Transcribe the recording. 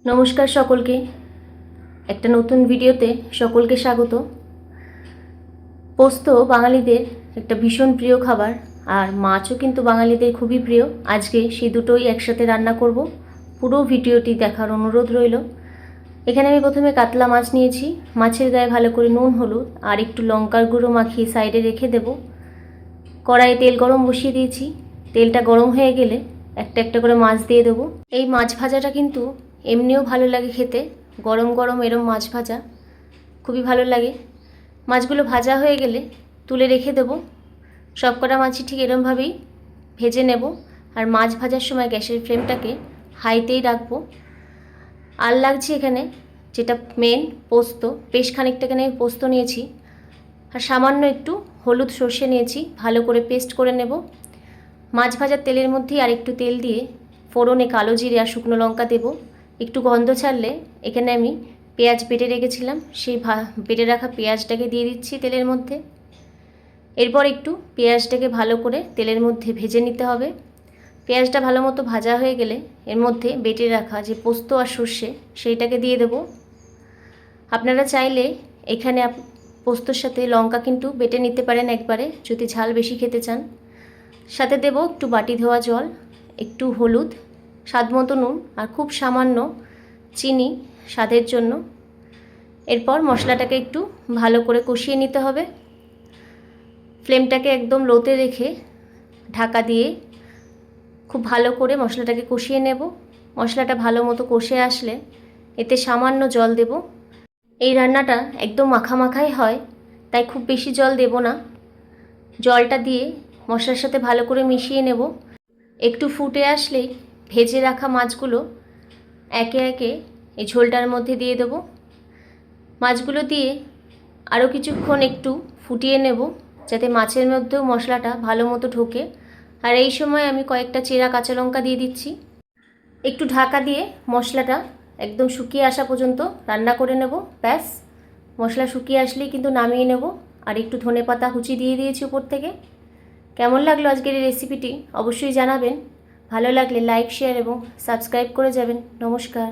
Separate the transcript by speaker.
Speaker 1: নমস্কার সকলকে, একটা নতুন ভিডিওতে সকলকে স্বাগত। পোস্ত বাঙালিদের একটা ভীষণ প্রিয় খাবার, আর মাছও কিন্তু বাঙালিদের খুবই প্রিয়। আজকে সেই দুটোই একসাথে রান্না করব। পুরো ভিডিওটি দেখার অনুরোধ রইল। এখানে আমি প্রথমে কাতলা মাছ নিয়েছি। মাছের গায়ে ভালো করে নুন, হলুদ আর একটু লঙ্কার গুঁড়ো মাখিয়ে সাইডে রেখে দেব। কড়াইয়ে তেল গরম বসিয়ে দিয়েছি। তেলটা গরম হয়ে গেলে একটা একটা করে মাছ দিয়ে দেবো। এই মাছ ভাজাটা কিন্তু এমনিও ভালো লাগে খেতে, গরম গরম এরম মাছ ভাজা খুবই ভালো লাগে। মাছগুলো ভাজা হয়ে গেলে তুলে রেখে দেবো। সব কটা মাছই ঠিক এরমভাবেই ভেজে নেব। আর মাছ ভাজার সময় গ্যাসের ফ্লেমটাকে হাইতেই রাখবো। আর লাগছে এখানে যেটা মেন, পোস্ত। বেশ খানিকটা এখানে পোস্ত নিয়েছি, আর সামান্য একটু হলুদ সর্ষে নিয়েছি, ভালো করে পেস্ট করে নেব। মাছ ভাজার তেলের মধ্যেই আর একটু তেল দিয়ে ফোড়নে কালো জিরে আর শুকনো লঙ্কা দেব। একটু গন্ধ ছাড়লে এখানে আমি পেঁয়াজ বেটে রেখেছিলাম, সেই বেটে রাখা পেঁয়াজটাকে দিয়ে দিচ্ছি তেলের মধ্যে। এরপর একটু পেঁয়াজটাকে ভালো করে তেলের মধ্যে ভেজে নিতে হবে। পেঁয়াজটা ভালো মতো ভাজা হয়ে গেলে এর মধ্যে বেটে রাখা যে পোস্ত আর সর্ষে সেইটাকে দিয়ে দেব। আপনারা চাইলে এখানে পোস্তর সাথে লঙ্কা কিন্তু বেটে নিতে পারেন একবারে, যদি ঝাল বেশি খেতে চান। সাথে দেব একটু বাটি ধোয়া জল, একটু হলুদ, স্বাদ মতো নুন আর খুব সামান্য চিনি স্বাদের জন্য। এরপর মশলাটাকে একটু ভালো করে কষিয়ে নিতে হবে। ফ্লেমটাকে একদম লোতে রেখে ঢাকা দিয়ে খুব ভালো করে মশলাটাকে কষিয়ে নেব। মশলাটা ভালো মতো কষে আসলে এতে সামান্য জল দেব। এই রান্নাটা একদম মাখামাখাই হয়, তাই খুব বেশি জল দেব না। জলটা দিয়ে মশলার সাথে ভালো করে মিশিয়ে নেব। একটু ফুটে আসলেই ভেজে রাখা মাছগুলো একে একে এই ঝোলটার মধ্যে দিয়ে দেব। মাছগুলো দিয়ে আরও কিছুক্ষণ একটু ফুটিয়ে নেব, যাতে মাছের মধ্যেও মশলাটা ভালো মতো ঢোকে। আর এই সময় আমি কয়েকটা চেরা কাঁচা লঙ্কা দিয়ে দিচ্ছি। একটু ঢাকা দিয়ে মশলাটা একদম শুকিয়ে আসা পর্যন্ত রান্না করে নেব। ব্যাস, মশলা শুকিয়ে আসলেই কিন্তু নামিয়ে নেব। আর একটু ধনেপাতা কুচি দিয়ে দিয়েছি উপর থেকে। কেমন লাগলো আজকের এই রেসিপিটি অবশ্যই জানাবেন। ভালো লাগলে লাইক, শেয়ার এবং সাবস্ক্রাইব করে যাবেন। নমস্কার।